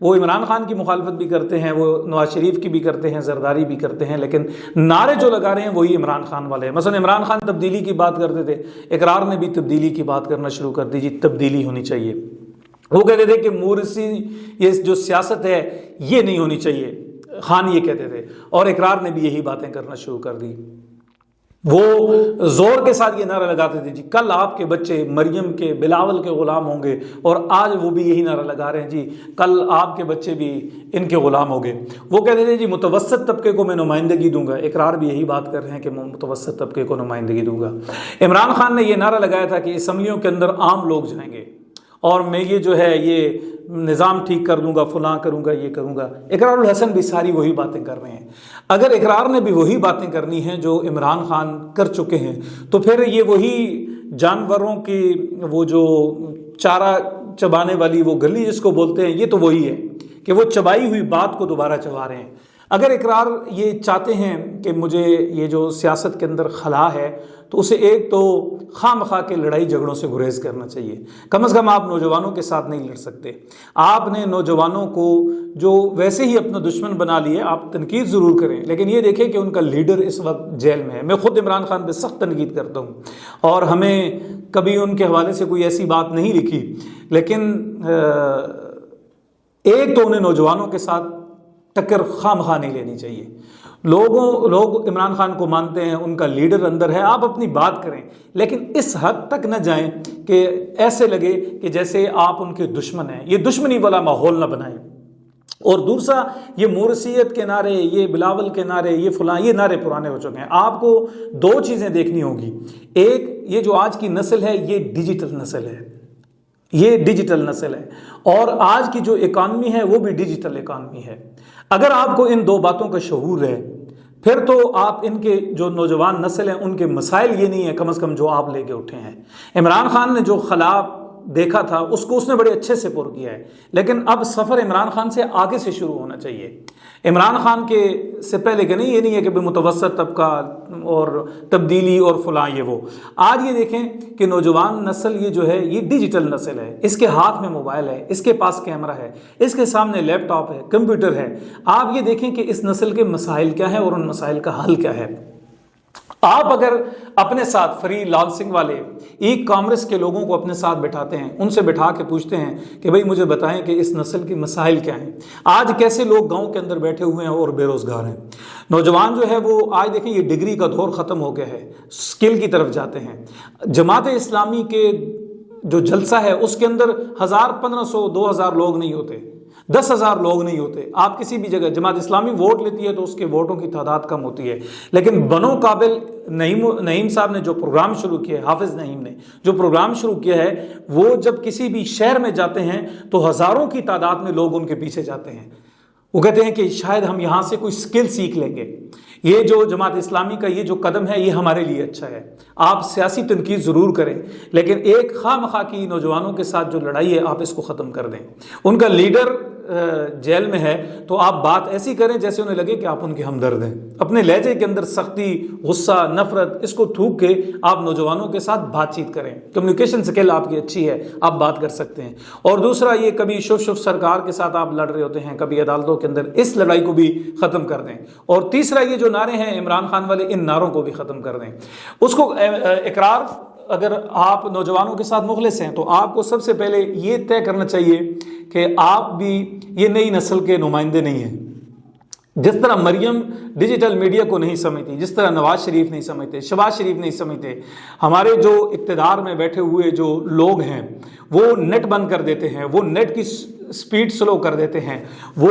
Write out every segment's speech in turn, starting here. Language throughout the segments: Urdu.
وہ عمران خان کی مخالفت بھی کرتے ہیں، وہ نواز شریف کی بھی کرتے ہیں، زرداری بھی کرتے ہیں، لیکن نعرے جو لگا رہے ہیں وہی عمران خان والے ہیں۔ مثلا عمران خان تبدیلی کی بات کرتے تھے، اقرار نے بھی تبدیلی کی بات کرنا شروع کر دی، جی تبدیلی ہونی چاہیے۔ وہ کہتے تھے کہ مورسی یہ جو سیاست ہے یہ نہیں ہونی چاہیے، خان یہ کہتے تھے، اور اقرار نے بھی یہی باتیں کرنا شروع کر دی۔ وہ زور کے ساتھ یہ نعرہ لگاتے تھے، جی کل آپ کے بچے مریم کے بلاول کے غلام ہوں گے، اور آج وہ بھی یہی نعرہ لگا رہے ہیں، جی کل آپ کے بچے بھی ان کے غلام ہوں گے۔ وہ کہتے تھے جی متوسط طبقے کو میں نمائندگی دوں گا، اقرار بھی یہی بات کر رہے ہیں کہ میں متوسط طبقے کو نمائندگی دوں گا۔ عمران خان نے یہ نعرہ لگایا تھا کہ اسمبلیوں کے اندر عام لوگ جائیں گے اور میں یہ جو ہے یہ نظام ٹھیک کر دوں گا، فلاں کروں گا، یہ کروں گا۔ اقرار الحسن بھی ساری وہی باتیں کر رہے ہیں۔ اگر اقرار نے بھی وہی باتیں کرنی ہیں جو عمران خان کر چکے ہیں، تو پھر یہ وہی جانوروں کی وہ جو چارہ چبانے والی وہ گلی جس کو بولتے ہیں، یہ تو وہی ہے کہ وہ چبائی ہوئی بات کو دوبارہ چبا رہے ہیں۔ اگر اقرار یہ چاہتے ہیں کہ مجھے یہ جو سیاست کے اندر خلا ہے، تو اسے ایک تو خواہ مخواہ کے لڑائی جھگڑوں سے گریز کرنا چاہیے۔ کم از کم آپ نوجوانوں کے ساتھ نہیں لڑ سکتے۔ آپ نے نوجوانوں کو جو ویسے ہی اپنا دشمن بنا لیے، آپ تنقید ضرور کریں، لیکن یہ دیکھیں کہ ان کا لیڈر اس وقت جیل میں ہے۔ میں خود عمران خان پہ سخت تنقید کرتا ہوں، اور ہمیں کبھی ان کے حوالے سے کوئی ایسی بات نہیں لکھی، لیکن ایک تو انہیں نوجوانوں کے ساتھ ٹکر خواہ مخواہ نہیں لینی چاہیے۔ لوگ عمران خان کو مانتے ہیں، ان کا لیڈر اندر ہے، آپ اپنی بات کریں، لیکن اس حد تک نہ جائیں کہ ایسے لگے کہ جیسے آپ ان کے دشمن ہیں۔ یہ دشمنی والا ماحول نہ بنائیں۔ اور دوسرا، یہ مورثیت کے نعرے، یہ بلاول کے نعرے، یہ فلاں، یہ نعرے پرانے ہو چکے ہیں۔ آپ کو دو چیزیں دیکھنی ہوگی۔ ایک، یہ جو آج کی نسل ہے یہ ڈیجیٹل نسل ہے، یہ ڈیجیٹل نسل ہے، اور آج کی جو اکانومی ہے وہ بھی ڈیجیٹل اکانومی ہے۔ اگر آپ کو ان دو باتوں کا شعور ہے، پھر تو آپ ان کے جو نوجوان نسل ہیں ان کے مسائل یہ نہیں ہیں کم از کم جو آپ لے کے اٹھے ہیں۔ عمران خان نے جو خلا دیکھا تھا اس نے بڑے اچھے سے پر کیا ہے، لیکن اب سفر عمران خان سے آگے سے شروع ہونا چاہیے۔ عمران خان کے سے پہلے کہ نہیں، یہ نہیں ہے کہ متوسط طبقہ اور تبدیلی اور فلاں یہ وہ۔ آج یہ دیکھیں کہ نوجوان نسل یہ جو ہے یہ ڈیجیٹل نسل ہے، اس کے ہاتھ میں موبائل ہے، اس کے پاس کیمرہ ہے، اس کے سامنے لیپ ٹاپ ہے، کمپیوٹر ہے۔ آپ یہ دیکھیں کہ اس نسل کے مسائل کیا ہیں اور ان مسائل کا حل کیا ہے۔ آپ اگر اپنے ساتھ فری لانسنگ والے ای کامرس کے لوگوں کو اپنے ساتھ بٹھاتے ہیں، ان سے بٹھا کے پوچھتے ہیں کہ بھئی مجھے بتائیں کہ اس نسل کے مسائل کیا ہیں، آج کیسے لوگ گاؤں کے اندر بیٹھے ہوئے ہیں اور بے روزگار ہیں۔ نوجوان جو ہے وہ آج دیکھیں یہ ڈگری کا دور ختم ہو گیا ہے، سکل کی طرف جاتے ہیں۔ جماعت اسلامی کے جو جلسہ ہے اس کے اندر 1000 1500 2000 لوگ نہیں ہوتے، 10,000 لوگ نہیں ہوتے۔ آپ کسی بھی جگہ جماعت اسلامی ووٹ لیتی ہے تو اس کے ووٹوں کی تعداد کم ہوتی ہے، لیکن بنو قابل نعیم صاحب نے جو پروگرام شروع کیا ہے، حافظ نعیم نے جو پروگرام شروع کیا ہے، وہ جب کسی بھی شہر میں جاتے ہیں تو ہزاروں کی تعداد میں لوگ ان کے پیچھے جاتے ہیں۔ وہ کہتے ہیں کہ شاید ہم یہاں سے کوئی سکل سیکھ لیں گے۔ یہ جو جماعت اسلامی کا یہ جو قدم ہے یہ ہمارے لیے اچھا ہے۔ آپ سیاسی تنقید ضرور کریں، لیکن ایک خواہ مخواہ کی نوجوانوں کے ساتھ جو لڑائی ہے آپ اس کو ختم کر دیں۔ ان کا لیڈر جیل میں ہے تو آپ بات ایسی کریں جیسے انہیں لگے کہ آپ ان کے ہمدرد ہیں۔ اپنے لہجے کے اندر سختی، غصہ، نفرت اس کو تھوک کے آپ نوجوانوں کے ساتھ بات چیت کریں۔ کمیونیکیشن سکل آپ کی اچھی ہے، آپ بات کر سکتے ہیں۔ اور دوسرا، یہ کبھی شف سرکار کے ساتھ آپ لڑ رہے ہوتے ہیں، کبھی عدالتوں کے اندر، اس لڑائی کو بھی ختم کر دیں۔ اور تیسرا، یہ جو نعرے ہیں عمران خان والے، ان نعروں کو بھی ختم کر دیں۔ اس کو اقرار، اگر آپ نوجوانوں کے ساتھ مخلص ہیں تو آپ کو سب سے پہلے یہ طے کرنا چاہیے کہ آپ بھی یہ نئی نسل کے نمائندے نہیں ہیں۔ جس طرح مریم ڈیجیٹل میڈیا کو نہیں سمجھتی، جس طرح نواز شریف نہیں سمجھتے، شہباز شریف نہیں سمجھتے، ہمارے جو اقتدار میں بیٹھے ہوئے جو لوگ ہیں وہ نیٹ بند کر دیتے ہیں، وہ نیٹ کی سپیڈ سلو کر دیتے ہیں، وہ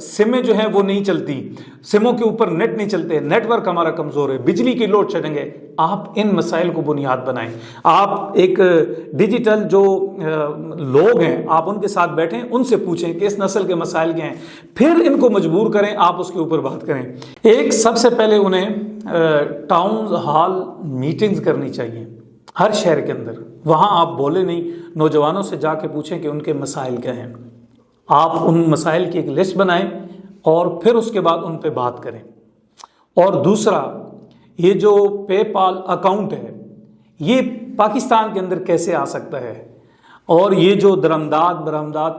سمیں جو ہیں وہ نہیں چلتی، سموں کے اوپر نیٹ نہیں چلتے، نیٹ ورک ہمارا کمزور ہے، بجلی کی لوڈ شیڈنگ ہے۔ آپ ان مسائل کو بنیاد بنائیں۔ آپ ایک ڈیجیٹل جو لوگ ہیں آپ ان کے ساتھ بیٹھیں، ان سے پوچھیں کہ اس نسل کے مسائل کیا ہیں، پھر ان کو مجبور کریں، آپ اس کے اوپر بات کریں۔ ایک سب سے پہلے انہیں ٹاؤن ہال میٹنگز کرنی چاہیے ہر شہر کے اندر، وہاں آپ بولے نہیں، نوجوانوں سے جا کے پوچھیں کہ ان کے مسائل کیا ہیں۔ آپ ان مسائل کی ایک لسٹ بنائیں اور پھر اس کے بعد ان پہ بات کریں۔ اور دوسرا، یہ جو پے پال اکاؤنٹ ہے یہ پاکستان کے اندر کیسے آ سکتا ہے؟ اور یہ جو برآمدات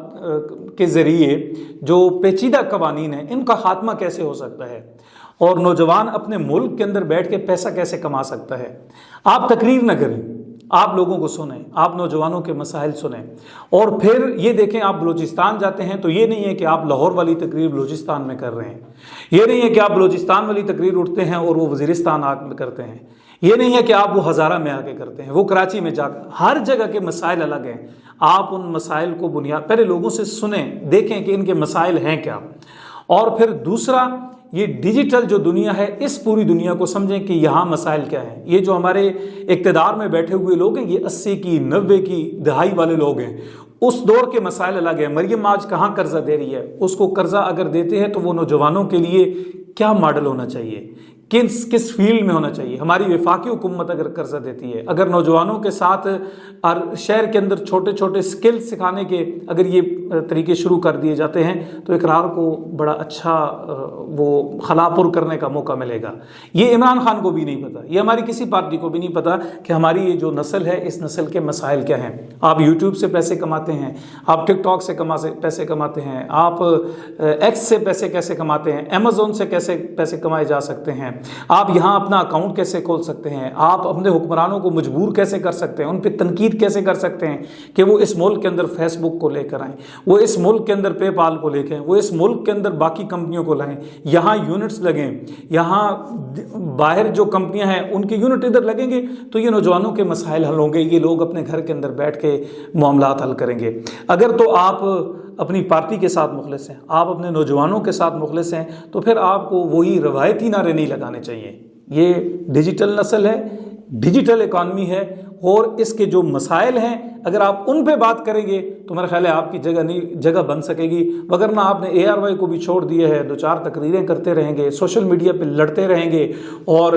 کے ذریعے جو پیچیدہ قوانین ہیں ان کا خاتمہ کیسے ہو سکتا ہے، اور نوجوان اپنے ملک کے اندر بیٹھ کے پیسہ کیسے کما سکتا ہے۔ آپ تقریر نہ کریں، آپ لوگوں کو سنیں، آپ نوجوانوں کے مسائل سنیں، اور پھر یہ دیکھیں آپ بلوچستان جاتے ہیں تو یہ نہیں ہے کہ آپ لاہور والی تقریر بلوچستان میں کر رہے ہیں، یہ نہیں ہے کہ آپ بلوچستان والی تقریر اٹھتے ہیں اور وہ وزیرستان آ کر کرتے ہیں، یہ نہیں ہے کہ آپ وہ ہزارہ میں آ کے کرتے ہیں، وہ کراچی میں جا کر، ہر جگہ کے مسائل الگ ہیں۔ آپ ان مسائل کو پہلے لوگوں سے سنیں، دیکھیں کہ ان کے مسائل ہیں کیا، اور پھر دوسرا یہ ڈیجیٹل جو دنیا ہے اس پوری دنیا کو سمجھیں کہ یہاں مسائل کیا ہیں۔ یہ جو ہمارے اقتدار میں بیٹھے ہوئے لوگ ہیں یہ 80 کی 90 کی دہائی والے لوگ ہیں، اس دور کے مسائل الگ ہیں۔ مریم آج کہاں قرضہ دے رہی ہے، اس کو قرضہ اگر دیتے ہیں تو وہ نوجوانوں کے لیے کیا ماڈل ہونا چاہیے، کس فیلڈ میں ہونا چاہیے۔ ہماری وفاقی حکومت اگر قرضہ دیتی ہے، اگر نوجوانوں کے ساتھ شہر کے اندر چھوٹے چھوٹے سکل سکھانے کے اگر یہ طریقے شروع کر دیے جاتے ہیں تو اقرار کو بڑا اچھا وہ خلا پر کرنے کا موقع ملے گا۔ یہ عمران خان کو بھی نہیں پتا، یہ ہماری کسی پارٹی کو بھی نہیں پتا کہ ہماری یہ جو نسل ہے اس نسل کے مسائل کیا ہیں۔ آپ یوٹیوب سے پیسے کماتے ہیں، آپ ٹک ٹاک سے پیسے کماتے ہیں، آپ ایکس سے پیسے کیسے کماتے ہیں، امیزون سے کیسے پیسے کمائے جا سکتے ہیں، آپ یہاں اپنا اکاؤنٹ کیسے کھول سکتے ہیں، آپ اپنے حکمرانوں کو مجبور کیسے کر سکتے ہیں، ان پہ تنقید کیسے کر سکتے ہیں کہ وہ اس ملک کے اندر فیس بک کو لے کر آئیں، وہ اس ملک کے اندر پے پال کو لے کے آئیں، وہ اس ملک کے اندر باقی کمپنیوں کو لائیں، یہاں یونٹس لگیں، یہاں باہر جو کمپنیاں ہیں ان کے یونٹ ادھر لگیں گے تو یہ نوجوانوں کے مسائل حل ہوں گے، یہ لوگ اپنے گھر کے اندر بیٹھ کے معاملات حل کریں گے۔ اگر تو آپ اپنی پارٹی کے ساتھ مخلص ہیں، آپ اپنے نوجوانوں کے ساتھ مخلص ہیں، تو پھر آپ کو وہی روایتی نعرے نہیں لگانے چاہیے۔ یہ ڈیجیٹل نسل ہے، ڈیجیٹل اکانومی ہے، اور اس کے جو مسائل ہیں اگر آپ ان پہ بات کریں گے تو میرا خیال ہے آپ کی جگہ بن سکے گی، وگرنہ آپ نے ARY کو بھی چھوڑ دیا ہے، دو چار تقریریں کرتے رہیں گے، سوشل میڈیا پہ لڑتے رہیں گے اور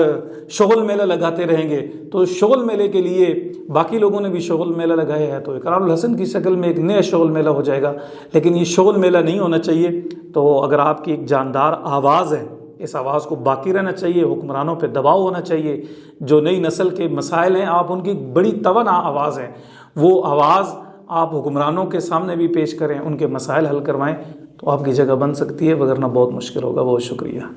شغل میلہ لگاتے رہیں گے، تو شغل میلے کے لیے باقی لوگوں نے بھی شغل میلہ لگایا ہے تو اقرار الحسن کی شکل میں ایک نیا شغل میلہ ہو جائے گا، لیکن یہ شغل میلہ نہیں ہونا چاہیے۔ تو اگر آپ کی ایک جاندار آواز ہے، اس آواز کو باقی رہنا چاہیے، حکمرانوں پہ دباؤ ہونا چاہیے، جو نئی نسل کے مسائل ہیں آپ ان کی بڑی توانا آواز ہے، وہ آواز آپ حکمرانوں کے سامنے بھی پیش کریں، ان کے مسائل حل کروائیں تو آپ کی جگہ بن سکتی ہے، وگرنہ بہت مشکل ہوگا۔ بہت شکریہ۔